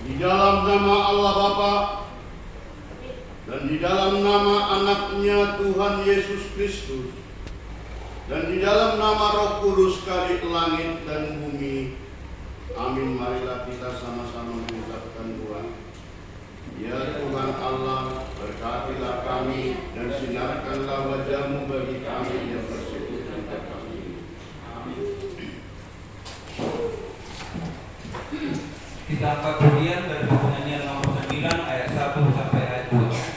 Di dalam nama Allah Bapa dan di dalam nama anaknya Tuhan Yesus Kristus dan di dalam nama Roh Kudus kali langit dan bumi. Amin. Marilah kita sama-sama mengucapkan doa. Ya Tuhan Allah, berkatilah kami dan sinarkanlah wajah-Mu bagi kami yang bersekutu kami. Amin. Kita angkat pujian dari buku nyanyian nomor 9 ayat 1 sampai ayat 2.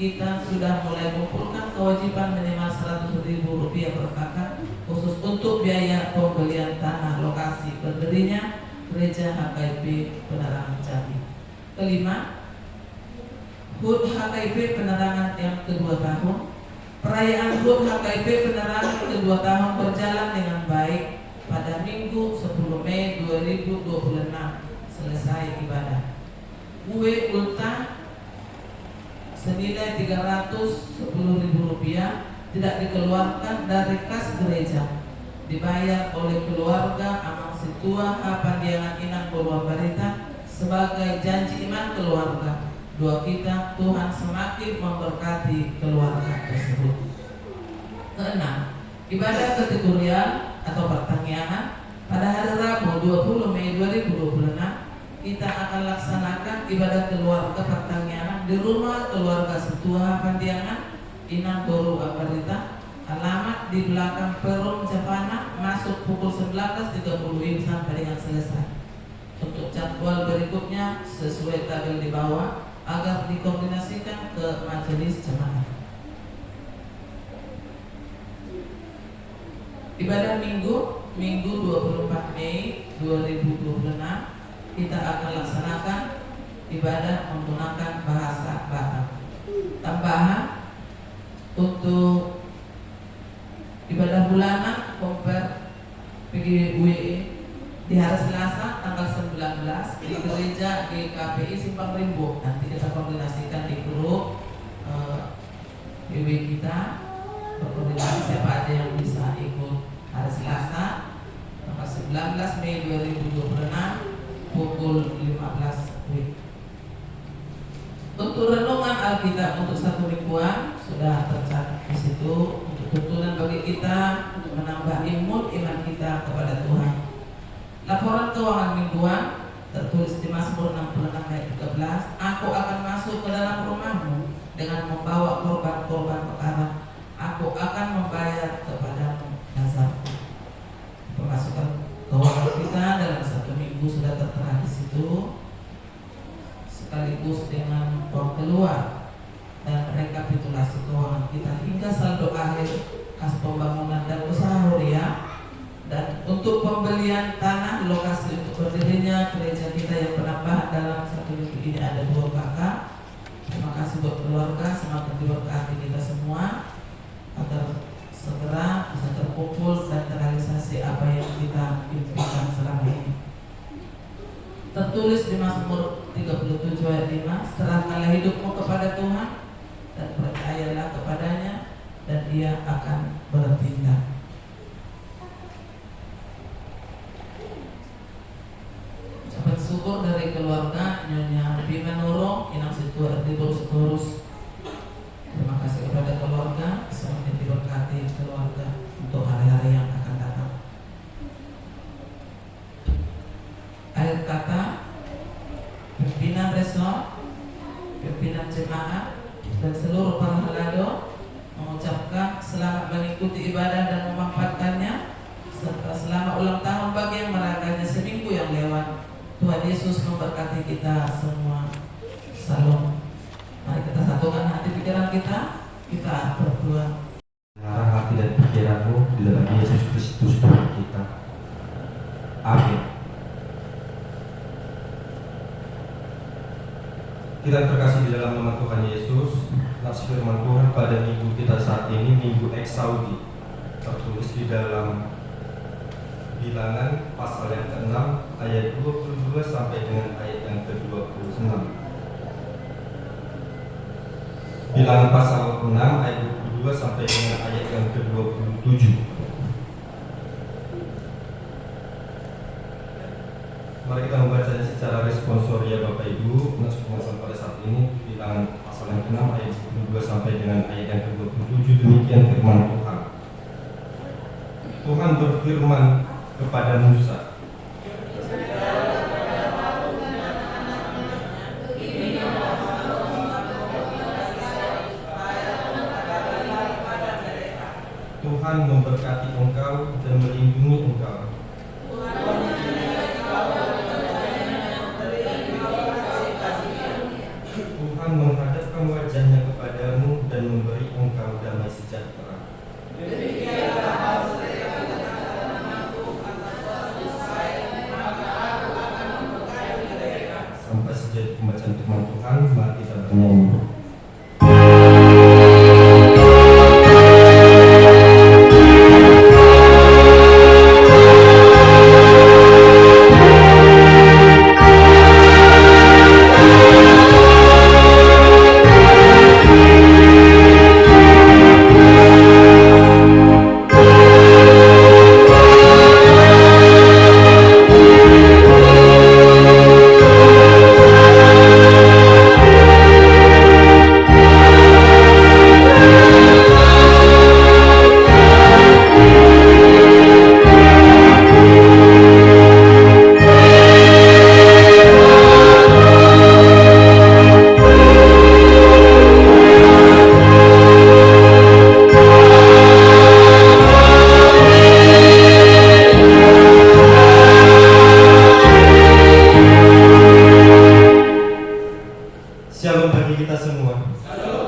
Kita sudah mulai mengumpulkan kewajiban minimal Rp100.000 per kakak khusus untuk biaya pembelian tanah lokasi berdirinya Gereja HKIP Penerangan Jambi. Kelima, HUT HKIP Penerangan yang kedua tahun. Perayaan HUT HKIP Penerangan kedua tahun berjalan dengan baik pada Minggu 10 Mei 2026 selesai ibadah. Kue ulta senilai Rp310.000 tidak dikeluarkan dari kas gereja, dibayar oleh keluarga Amang Situa Pandiangan Inang Purwabarita sebagai janji iman keluarga doa kita Tuhan semakin memberkati keluarga tersebut. Keenam, ibadah kategorial atau pertanggihan pada hari Rabu 20 Mei 2026 kita akan laksanakan ibadah keluarga pertanggihan di rumah keluarga Setua Pandiangan Inang Toru Aparita, alamat di belakang Perum Japana, masuk pukul 19.30 sampai dengan selesai. Untuk jadwal berikutnya sesuai tabel di bawah agar dikoordinasikan ke majelis jemaat. Ibadah Minggu 24 Mei 2026 kita akan laksanakan ibadah menggunakan bahasa Batak. Tambahan untuk ibadah bulanan Komper PGWE di hari Selasa tanggal 19 di gereja GKPI Simpang Rimbo. Nanti kita koordinasikan di grup PW kita, berkoordinasi siapa aja yang bisa ikut hari Selasa tanggal 19 Mei 2026 pukul 15 WIB. Untuk renungan Alkitab untuk satu mingguan sudah tercatat di situ. Untuk tuntunan bagi kita untuk menambah iman kita kepada Tuhan. Laporan keuangan mingguan tertulis di Mazmur 66 ayat 13. Aku akan masuk ke dalam rumahmu dengan membawa korban-korban perkara. Aku akan membayar kepadamu nazarku. Pemasukan keuangan kita dalam satu minggu sudah tertera di situ, sekaligus dengan uang keluar dan rekapitulasi keuangan kita hingga saldo akhir kas pembangunan dan usaha harian. Dan untuk pembelian tanah lokasi untuk berdirinya gereja kita yang penambahan dalam satu minggu ini ada 2 kakak. Terima kasih buat keluarga, semakin diberkati kita semua agar segera bisa terkumpul dan terrealisasi apa yang kita impikan selama ini. Tertulis di Mazmur 37 ayat 5, serahkanlah hidupmu kepada Tuhan dan percayalah kepadanya dan Dia akan bertindak. Ucapan syukur dari keluarga Nyonya Bima Nurung, Inang Setua RT Borus. Terima kasih kepada keluarga, semakin diberkati keluarga untuk hari-hari yang akan datang. Akhir kata, pimpinan resort, pimpinan jemaat, dan seluruh para halado mengucapkan selamat mengikuti ibadah dan memanfaatkannya, serta selamat ulang tahun bagi yang merayakannya seminggu yang lewat. Tuhan Yesus memberkati kita semua. Salam. Mari kita satukan hati pikiran kita berdoa. Arah hati dan pikiranmu di dalam Yesus Kristus Tuhan kita. Amin. Kita terkasih di dalam nama Tuhan Yesus. Nats firman Tuhan pada minggu kita saat ini, Minggu Eksaudi, tertulis di dalam Bilangan pasal yang ke-6 ayat 22 sampai dengan ayat yang ke-26. Bilangan pasal 6 ayat 22 sampai dengan ayat yang ke-27. Mari kita membacanya secara responsoria Bapak Ibu. Nats firman pada saat ini Bilangan pasal yang ke-6 ayat 22 sampai dengan ayat yang ke-27. Demikian firman Tuhan. Tuhan berfirman kepada Musa, Tuhan memberkati engkau dan melindungi engkau. Tuhan menghadapkan wajahnya kepadamu dan memberi engkau damai sejahtera. Sampai sejauh pembacaan firman Tuhan, mari kita bernyanyi.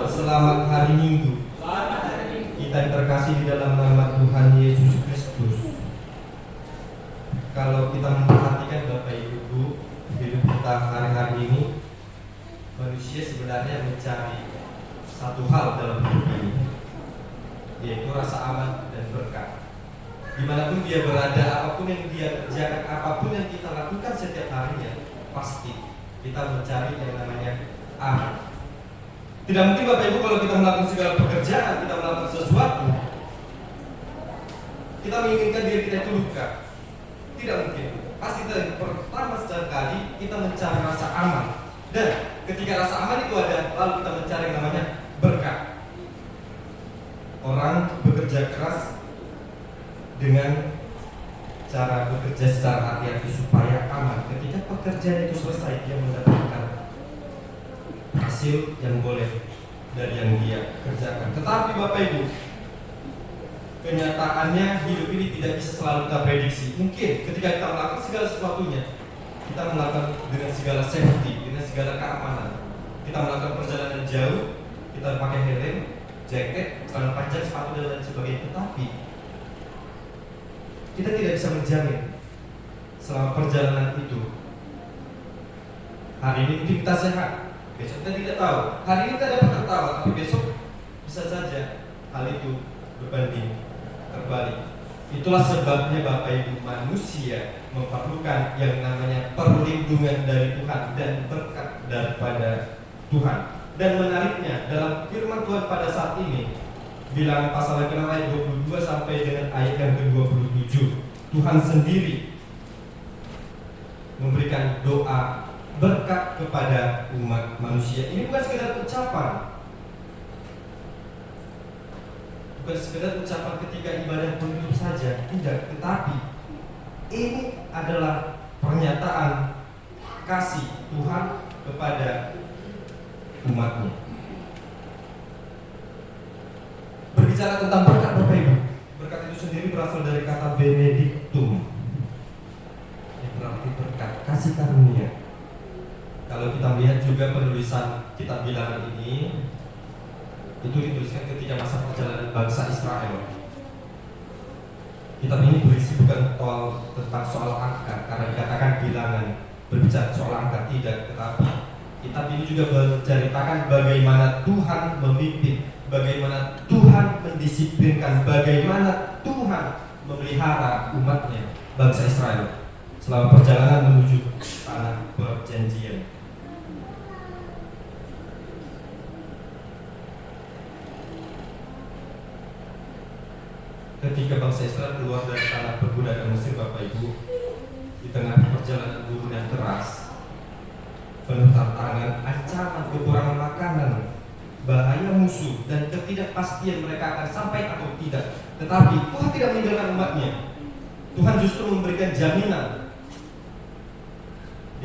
Selamat hari Minggu. Kita yang terkasih di dalam nama Tuhan Yesus Kristus. Kalau kita memperhatikan Bapak Ibu, hidup kita hari-hari ini, manusia sebenarnya mencari satu hal dalam hidup ini, yaitu rasa aman dan berkat. Dimanapun dia berada, apapun yang dia kerjakan, apapun yang kita lakukan setiap harinya, pasti kita mencari yang namanya aman. Tidak mungkin Bapak Ibu kalau kita melakukan segala pekerjaan, kita melakukan sesuatu, kita menginginkan diri kita itu luka. Tidak mungkin. Pasti dari pertama sekali kita mencari rasa aman. Dan ketika rasa aman itu ada, lalu kita mencari yang namanya berkat. Orang bekerja keras dengan cara bekerja secara hati-hati supaya aman. Ketika pekerjaan itu selesai, dia mendapatkan hasil yang boleh dari yang dia kerjakan. Tetapi Bapak Ibu, kenyataannya hidup ini tidak bisa selalu kita prediksi. Mungkin ketika kita melakukan segala sesuatunya, kita melakukan dengan segala safety, dengan segala keamanan. Kita melakukan perjalanan jauh, kita pakai helm, jaket, celana panjang, sepatu dan lain sebagainya. Tetapi kita tidak bisa menjamin selama perjalanan itu. Hari ini mungkin kita sehat, besok kita tidak tahu. Hari ini kita dapat tertawa, tapi besok bisa saja hal itu berbanding terbalik. Itulah sebabnya Bapak Ibu, manusia memerlukan yang namanya perlindungan dari Tuhan dan berkat daripada Tuhan. Dan menariknya dalam firman Tuhan pada saat ini, Bilangan pasal yang ke-6 ayat 22 sampai dengan ayat yang ke-27, Tuhan sendiri memberikan doa berkat kepada umat manusia. Ini bukan sekedar ucapan, bukan sekedar ucapan ketika ibadah penutup saja, tidak, tetapi ini adalah pernyataan kasih Tuhan kepada umatnya. Berbicara tentang berkat Bapak Ibu, berkat itu sendiri berasal dari kata benedictum, yang berarti berkat, kasih karunia. Kalau kita melihat juga penulisan kitab Bilangan ini, itu dituliskan ketika masa perjalanan bangsa Israel. Kitab ini berisi bukan tentang soal angka, karena dikatakan Bilangan berbicara soal angka, tidak, tetapi kitab ini juga menceritakan bagaimana Tuhan memimpin, bagaimana Tuhan mendisiplinkan, bagaimana Tuhan memelihara umatnya, bangsa Israel, selama perjalanan menuju tanah perjanjian. Ketika bangsa Israel keluar dari tanah perbudakan Mesir, Bapak Ibu, di tengah perjalanan gurun yang keras, penuh tantangan, ancaman, kekurangan makanan, bahaya musuh, dan ketidakpastian mereka akan sampai atau tidak. Tetapi Tuhan tidak meninggalkan umatnya. Tuhan justru memberikan jaminan.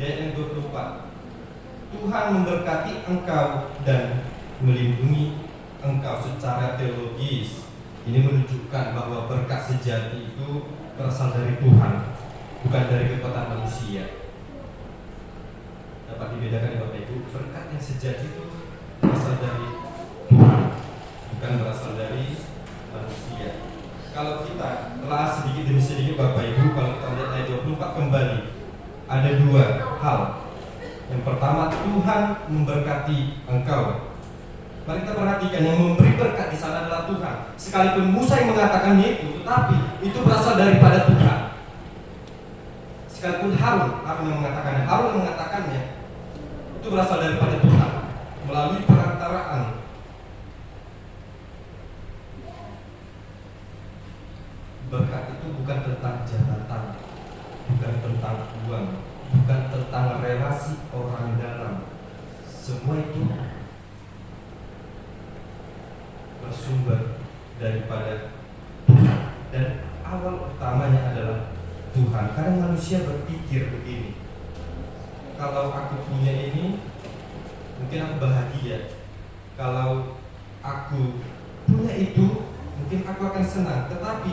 Di ayat yang 24, Tuhan memberkati engkau dan melindungi engkau secara teologis. Ini menunjukkan bahwa berkat sejati itu berasal dari Tuhan, bukan dari kekuatan manusia. Dapat dibedakan Bapak Ibu, berkat yang sejati itu berasal dari Tuhan, bukan berasal dari manusia. Kalau kita telah sedikit demi sedikit Bapak Ibu, kalau kita lihat ayat 24 kembali, ada dua hal. Yang pertama, Tuhan memberkati engkau. Mari kita perhatikan, yang memberi berkat di sana adalah Tuhan. Sekalipun Musa yang mengatakannya itu, tetapi itu berasal daripada Tuhan. Sekalipun Harun yang mengatakannya, itu berasal daripada Tuhan melalui perantaraan. Berkat itu bukan tentang jabatan, bukan tentang uang, bukan tentang relasi orang dalam. Semua itu bersumber daripada Tuhan, dan awal utamanya adalah Tuhan. Kadang manusia berpikir begini, kalau aku punya ini, mungkin aku bahagia. Kalau aku punya itu, mungkin aku akan senang. Tetapi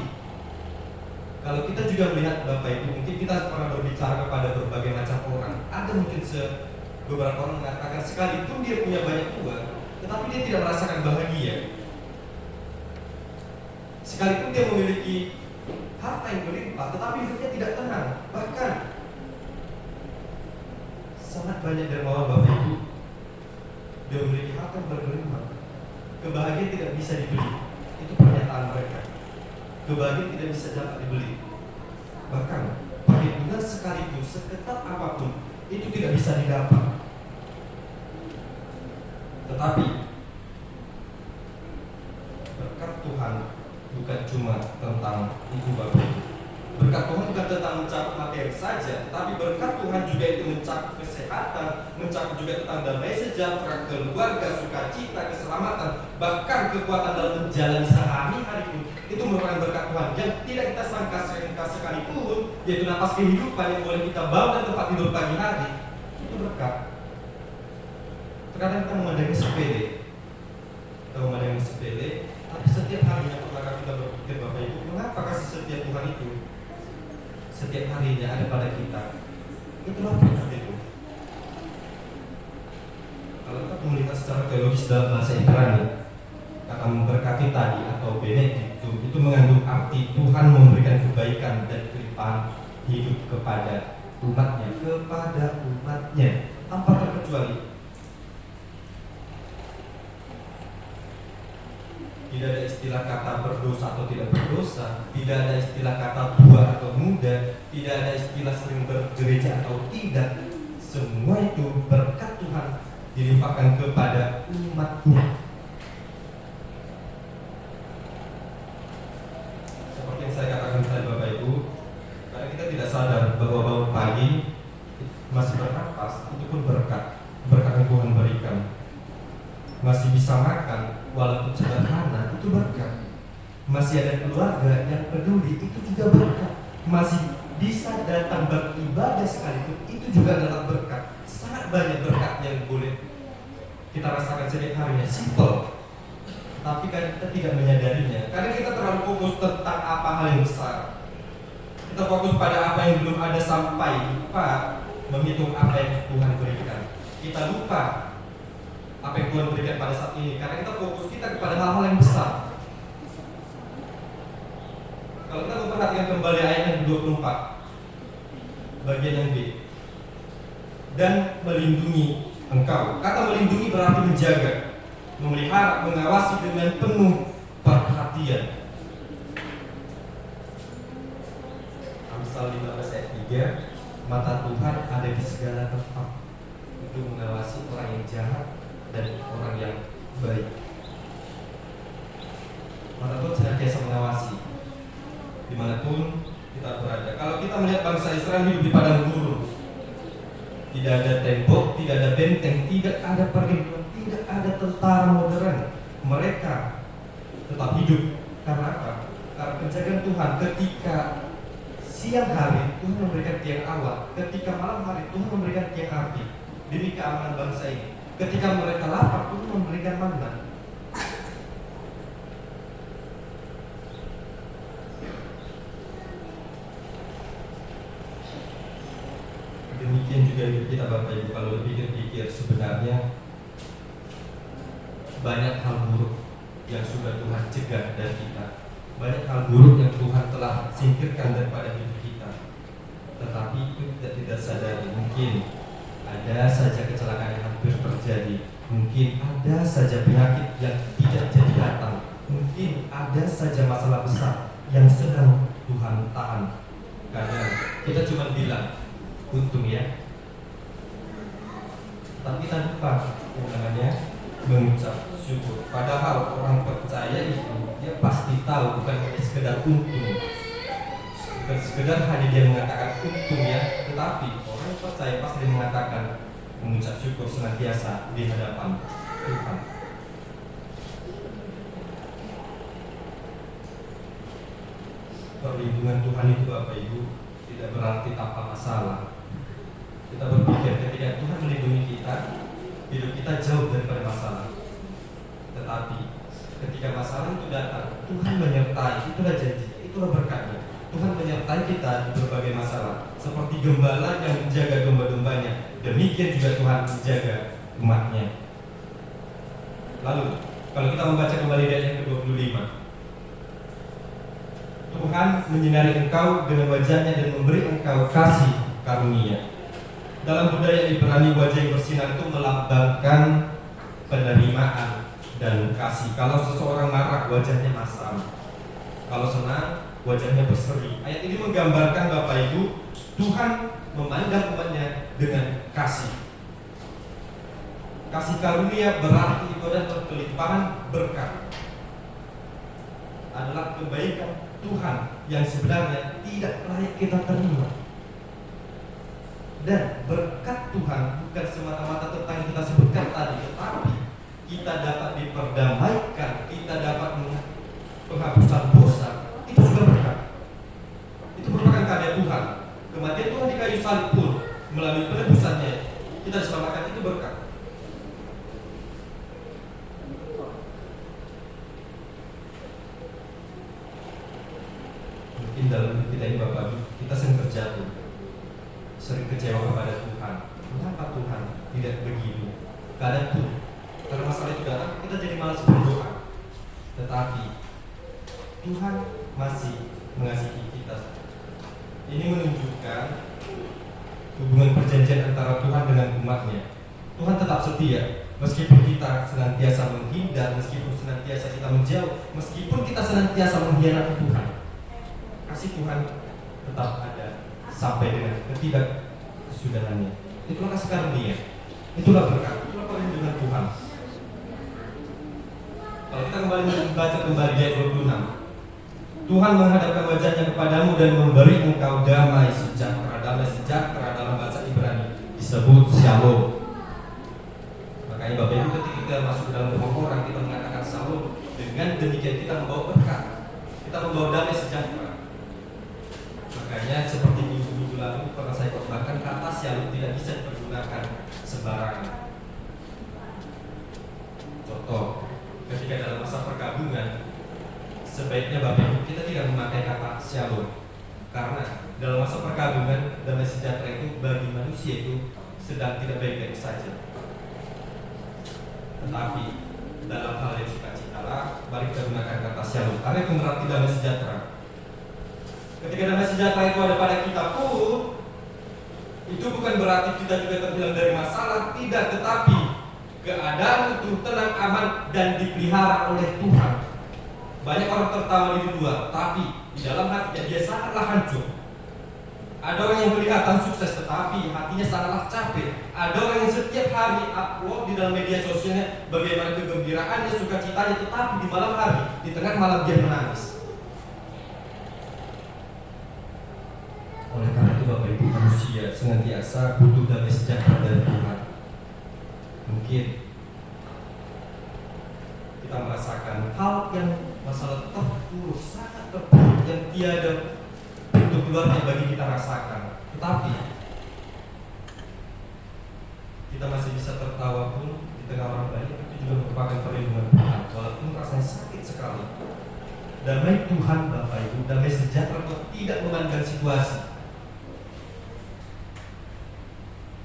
kalau kita juga melihat Bapak Ibu, mungkin kita pernah berbicara kepada berbagai macam orang. Ada mungkin beberapa orang mengatakan sekalipun dia punya banyak uang, tetapi dia tidak merasakan bahagia. Sekalipun dia memiliki harta yang berlimpah, tetapi hidupnya tidak tenang. Bahkan sangat banyak dermawan Bapak Ibu, dia memiliki harta yang berlimpah, kebahagiaan tidak bisa dibeli. Itu pernyataan mereka. Kebahagiaan tidak bisa dapat dibeli. Bahkan perlindungan sekalipun seketat apapun itu tidak bisa didapat. Tetapi berkat Tuhan bukan cuma tentang itu Bapak Ibu. Berkat Tuhan bukan tentang mencakup materi saja, tetapi berkat Tuhan juga itu mencakup kesehatan, mencakup juga tentang damai sejahtera, keluarga, sukacita, keselamatan, bahkan kekuatan dalam menjalani sehari-hari pun itu merupakan berkat Tuhan yang tidak kita sangka sekalipun, yaitu napas kehidupan yang boleh kita bawa dan tempat tidur pagi hari. Itu berkat. Terkadang kita memandangnya sepele, tapi setiap harinya apakah kita berpikir Bapak Ibu, mengapa kasih setia Tuhan itu setiap harinya ada pada kita? Itulah berkat itu. Kalau kita melihat secara teologis dalam bahasa Ibrani, kata memberkati tadi atau benedictum itu mengandung arti Tuhan memberikan kebaikan dan kelimpahan hidup kepada umatnya tanpa terkecuali. Tidak ada istilah kata berdosa atau tidak berdosa, tidak ada istilah kata tua atau muda, tidak ada istilah sering bergereja atau tidak. Semua itu berkat Tuhan dilimpahkan kepada umatnya. Seperti yang saya katakan tadi Bapak Ibu, karena kita tidak sadar bahwa bangun pagi masih bernapas, itu pun berkat yang Tuhan berikan. Masih bisa makan walaupun sederhana, itu berkat. Masih ada keluarga yang peduli, itu juga berkat. Masih bisa datang beribadah sekalipun, itu juga adalah berkat. Sangat banyak berkat yang boleh kita rasakan setiap harinya, simple, tapi kan kita tidak menyadarinya. Karena kita terlalu fokus tentang apa hal yang besar. Kita fokus pada apa yang belum ada sampai lupa menghitung apa yang Tuhan berikan. Kita lupa apa yang Tuhan berikan pada saat ini karena kita fokus kita kepada hal-hal yang besar. Kalau kita memperhatikan kembali ayat yang 24 bagian yang B, dan melindungi engkau. Kata melindungi berarti menjaga, memelihara, mengawasi dengan penuh perhatian. Amsal 15 ayat 3, mata Tuhan ada di segala tempat untuk mengawasi orang yang jahat dan orang yang baik. Mata Tuhan senantiasa mengawasi dimanapun kita berada. Kalau kita melihat bangsa Israel hidup di padang gurun, tidak ada tembok, tidak ada benteng, tidak ada perlindungan, tidak ada tentara modern. Mereka tetap hidup karena apa? Karena penjagaan Tuhan. Ketika siang hari Tuhan memberikan tiang awal, ketika malam hari Tuhan memberikan tiang api demi keamanan bangsa ini. Ketika mereka lapar, Tuhan memberikan manna. Demikian juga hidup kita Bapak Ibu. Kalau dipikir-pikir sebenarnya banyak hal buruk yang sudah Tuhan cegah dari kita. Banyak hal buruk yang Tuhan telah singkirkan daripada hidup kita. Tetapi itu kita tidak sadari. Mungkin ada saja kecelakaan yang hampir terjadi, mungkin ada saja penyakit yang tidak jadi datang, mungkin ada saja masalah besar yang sedang Tuhan tahan. Karena kita cuma bilang untung ya, tapi kita lupa mengucap syukur. Padahal orang percaya itu dia pasti tahu bukan hanya sekedar untung, bukan sekedar hanya dia mengatakan untung ya, tetapi orang yang percaya pasti mengatakan mengucap syukur senantiasa di hadapan Tuhan. Perlindungan Tuhan itu Bapak Ibu tidak berarti tanpa masalah. Kita berpikir ketika Tuhan melindungi kita, hidup kita jauh daripada masalah. Tetapi ketika masalah itu datang, Tuhan menyertai. Itulah janji, itulah berkatnya. Tuhan menyertai kita di berbagai masalah. Seperti gembala yang menjaga domba-dombanya, demikian juga Tuhan menjaga umatnya. Lalu, kalau kita membaca kembali ayat yang ke-25, Tuhan menyinari engkau dengan wajahnya dan memberi engkau kasih karunia. Dalam budaya Ibrani, wajah yang bersinar itu melambangkan penerimaan dan kasih. Kalau seseorang marah, wajahnya masam. Kalau senang, wajahnya berseri. Ayat ini menggambarkan Bapak Ibu, Tuhan memandang umatnya dengan kasih. Kasih karunia berarti itu adalah kelimpahan berkat, adalah kebaikan Tuhan yang sebenarnya tidak layak kita terima. Dan berkat Tuhan bukan semata-mata tentang yang kita sebutkan tadi, tetapi kita dapat diperdamaikan, kita dapat penghapusan dosa. Itu juga berkat. Itu merupakan karya Tuhan. Kematian Tuhan di kayu salib pun melalui penebusannya kita diselamatkan, itu berkat. Mungkin dalam hidup kita ini Bapak Ibu, kita sering terjatuh, sering kecewa kepada Tuhan. Mengapa Tuhan tidak begini? Kadang pun karena masalah itu datang, kita jadi malas berdoa. Tetapi Tuhan masih mengasihi kita. Ini menunjukkan hubungan perjanjian antara Tuhan dengan umatnya. Tuhan tetap setia, meskipun kita senantiasa menghindar, meskipun senantiasa kita menjauh, meskipun kita senantiasa mengkhianati Tuhan. Kasih Tuhan tetap ada sampai dengan ketidaksudahannya. Itulah kasih karunia, itulah berkat, itulah perlindungan Tuhan. Kalau kita kembali membaca kembali ayat 26, Tuhan menghadapkan wajahnya kepadamu dan memberi engkau damai sejahtera. Damai sejahtera dalam bahasa Ibrani disebut shalom. Makanya Bapak Ibu, ketika kita masuk dalam rumah orang, kita mengatakan shalom. Dengan demikian kita membawa berkat, kita membawa damai sejahtera. Makanya seperti minggu lalu pernah saya khotbahkan, kata shalom tidak bisa dipergunakan sembarangan. Contoh, ketika dalam masa pergabungan, sebaiknya Bapak Ibu kita tidak memakai kata shalom, karena dalam masa perkabungan damai sejahtera itu bagi manusia itu sedang tidak baik-baik saja. Tetapi dalam hal yang sukacita, mari kita gunakan kata shalom, karena itu berarti damai sejahtera. Ketika damai sejahtera itu ada pada kita pun, itu bukan berarti kita juga terhilang dari masalah, tidak, tetapi keadaan itu tenang, aman, dan dipelihara oleh Tuhan. Banyak orang tertawa di luar, tapi di dalam hatinya dia sangatlah hancur. Ada orang yang kelihatan sukses, tetapi hatinya sangatlah capek. Ada orang yang setiap hari upload di dalam media sosialnya bagaimana kegembiraannya, sukacitanya, tetapi di malam hari, di tengah malam dia menangis. Oleh karena itu Bapak Ibu, manusia senantiasa butuh damai sejahtera dari Tuhan. Mungkin kita merasakan hal yang masalah terpuruk, sangat terpuruk, yang tiada pintu keluarnya bagi kita rasakan. Tetapi kita masih bisa tertawa pun di tengah orang banyak, itu juga merupakan perlindungan Tuhan, walaupun rasanya sakit sekali. Damai Tuhan Bapak Ibu, damai sejahtera tidak memandang situasi.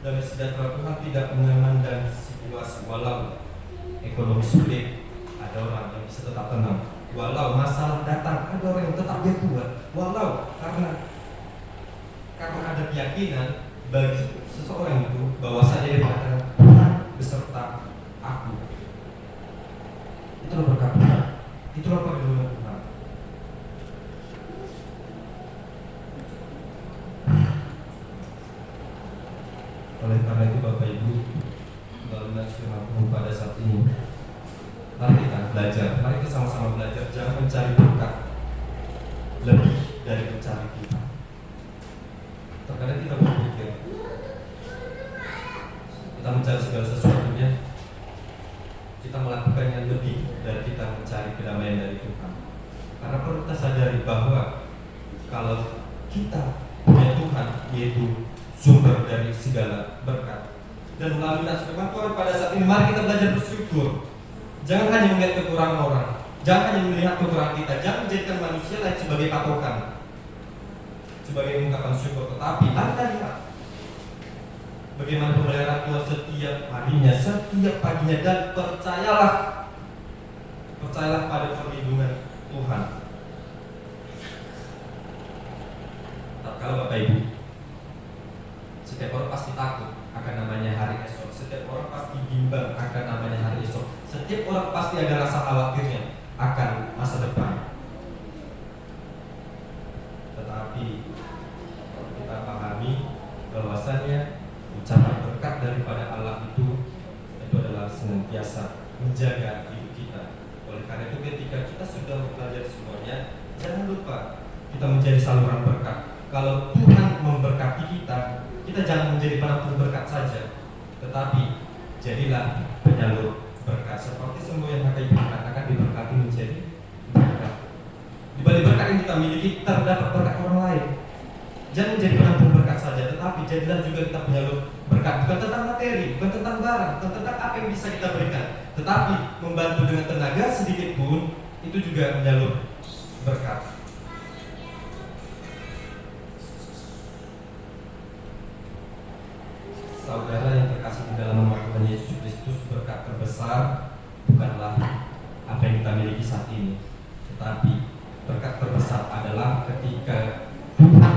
Damai sejahtera Tuhan tidak memandang situasi, walau ekonomi sulit, ada orang yang bisa tetap tenang. Walau masalah datang, ada orang yang tetap dia kuat. Walau karena ada keyakinan bagi seseorang itu bahwasanya dia mengatakan Tuhan beserta aku. Itulah berkat Tuhan, itulah perlindungan Tuhan. Oleh karena itu Bapak Ibu, dalam firman Tuhan pada saat ini, mari kita belajar, mari kita sama-sama belajar. Jangan mencari berkat lebih dari mencari Tuhan. Terkadang kita berpikir kita mencari segala sesuatunya, kita melakukannya lebih dari kita mencari kedamaian dari Tuhan. Karena perlu kita sadari bahwa kalau kita punya Tuhan, yaitu sumber dari segala berkat, dan melalui firman Tuhan pada saat ini, mari kita belajar bersyukur. Jangan hanya melihat kekurangan orang, jangan hanya melihat kekurangan kita, jangan menjadikan manusia lain sebagai patokan, sebagai ungkapan syukur. Tetapi Anda lihat bagaimana pemeliharaan Tuhan setiap harinya, setiap paginya, dan percayalah percayalah pada perlindungan Tuhan. Kalau Bapak Ibu, setiap orang pasti takut akan namanya hari esok. Setiap orang pasti bimbang akan namanya hari esok. Setiap orang pasti ada rasa khawatirnya akan masa depan. Tetapi kita pahami bahwasannya ucapan berkat daripada Allah itu adalah senantiasa menjaga hidup kita. Oleh karena itu ketika kita sudah belajar semuanya, jangan lupa kita menjadi saluran berkat. Kalau Tuhan memberkati kita, kita jangan menjadi penampung berkat saja, tetapi jadilah penyalur berkat. Seperti semua yang HKIP akan diberkati menjadi berkat. Di balik berkat yang kita miliki terdapat berkat orang lain. Jangan menjadi penampung berkat saja, tetapi jadilah juga kita penyalur berkat. Bukan tentang materi, bukan tentang barang, bukan tentang apa yang bisa kita berikan, tetapi membantu dengan tenaga sedikit pun itu juga menyalur berkat. Saudara yang terkasih di dalam nama Tuhan Yesus Kristus, berkat terbesar bukanlah apa yang kita miliki saat ini, tetapi berkat terbesar adalah ketika Tuhan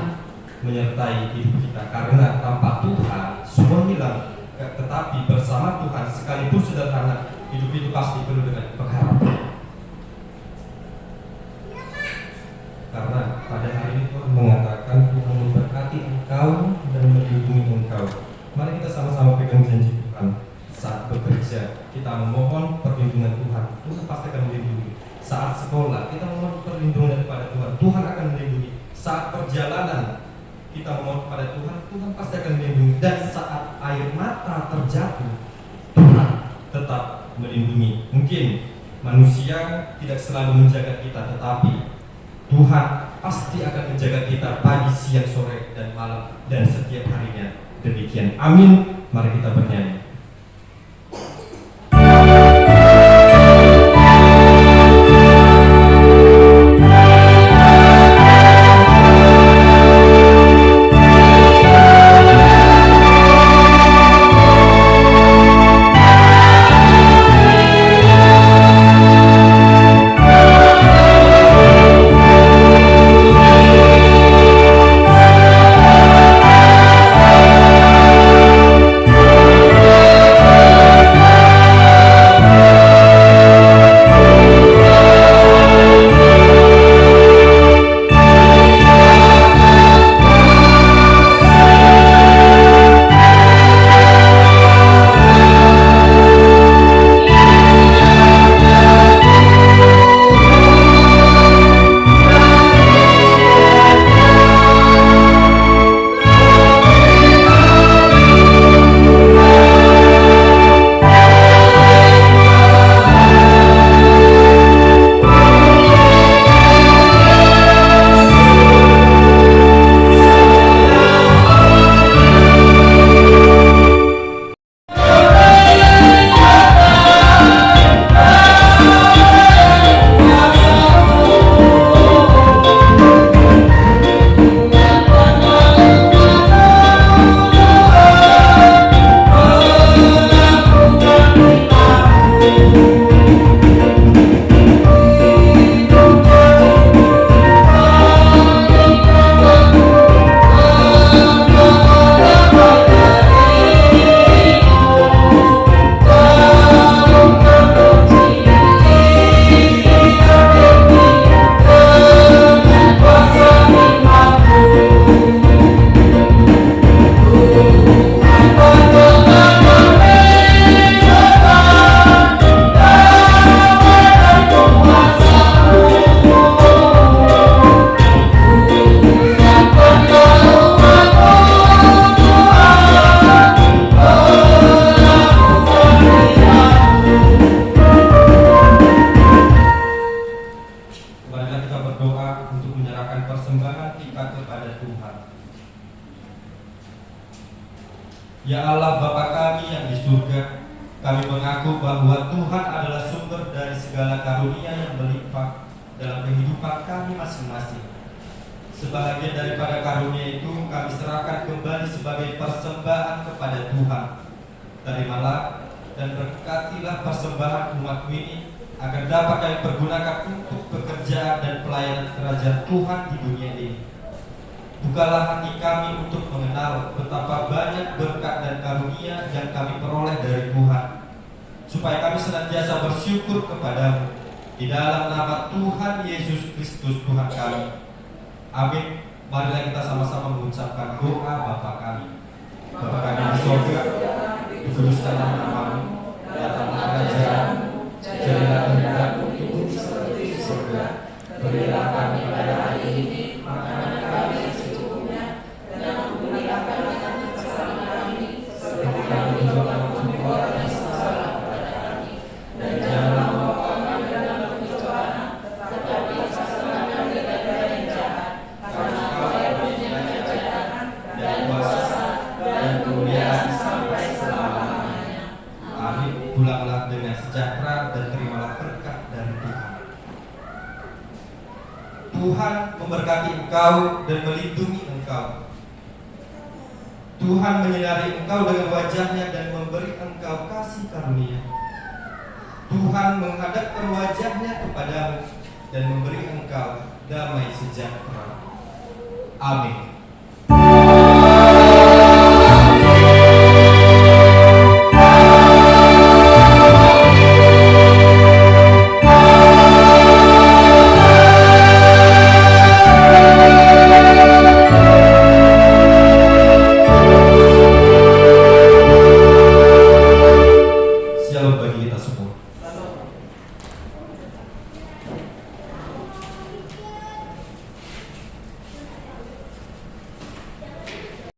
menyertai hidup kita. Karena tanpa Tuhan semua hilang, tetapi bersama Tuhan sekalipun sederhana, hidup itu pasti penuh dengan pengharapan. Karena pada hari ini Tuhan mengatakan Tuhan memberkati engkau dan melindungi engkau. Mari kita sama-sama pegang janji Tuhan. Saat bekerja, kita memohon perlindungan Tuhan. Tuhan pasti akan melindungi. Saat sekolah, kita memohon perlindungan daripada Tuhan. Tuhan akan melindungi. Saat perjalanan, kita memohon kepada Tuhan. Tuhan pasti akan melindungi. Dan saat air mata terjatuh, Tuhan tetap melindungi. Mungkin manusia tidak selalu menjaga kita, tetapi Tuhan pasti akan menjaga kita pagi, siang, sore, dan malam, dan setiap harinya. Demikian. Amin. Mari kita bernyanyi. Ya Allah Bapa kami yang di surga, kami mengaku bahwa Tuhan adalah sumber dari segala karunia yang melimpah dalam kehidupan kami masing-masing. Sebahagian daripada karunia itu kami serahkan kembali sebagai persembahan kepada Tuhan. Terimalah dan berkatilah persembahan umatmu ini agar dapat kami pergunakan untuk pekerjaan dan pelayanan kerajaan Tuhan di dunia ini. Bukalah hati kami untuk mengenal betapa banyak berkat dan karunia yang kami peroleh dari Tuhan, supaya kami senantiasa bersyukur kepadamu di dalam nama Tuhan Yesus Kristus Tuhan kami. Amin. Marilah kita sama-sama mengucapkan doa Bapa kami. Bapa kami di surga, dikuduskanlah namamu, datanglah kerajaanmu, jadilah kehendakmu di bumi seperti di surga. Berilah kami pada hari ini makanan kami yang secukupnya, dan ampunilah kami atas kesalahan kami, seperti kami juga mengampuni orang yang bersalah kepada kami. Dan janganlah membawa kami dalam pencobaan, tetapi lepaskanlah kami dari yang jahat. Karena Engkau yang punya kerajaan dan kuasa dan kemuliaan sampai selama-lamanya. Amin. Pulanglah dengan sejahtera dan terimalah berkat dari Tuhan. Tuhan memberkati engkau dan melindungi engkau. Tuhan menyinari engkau dengan wajahnya dan memberi engkau kasih karunia. Tuhan menghadapkan wajahnya kepadamu dan memberi engkau damai sejahtera. Amin.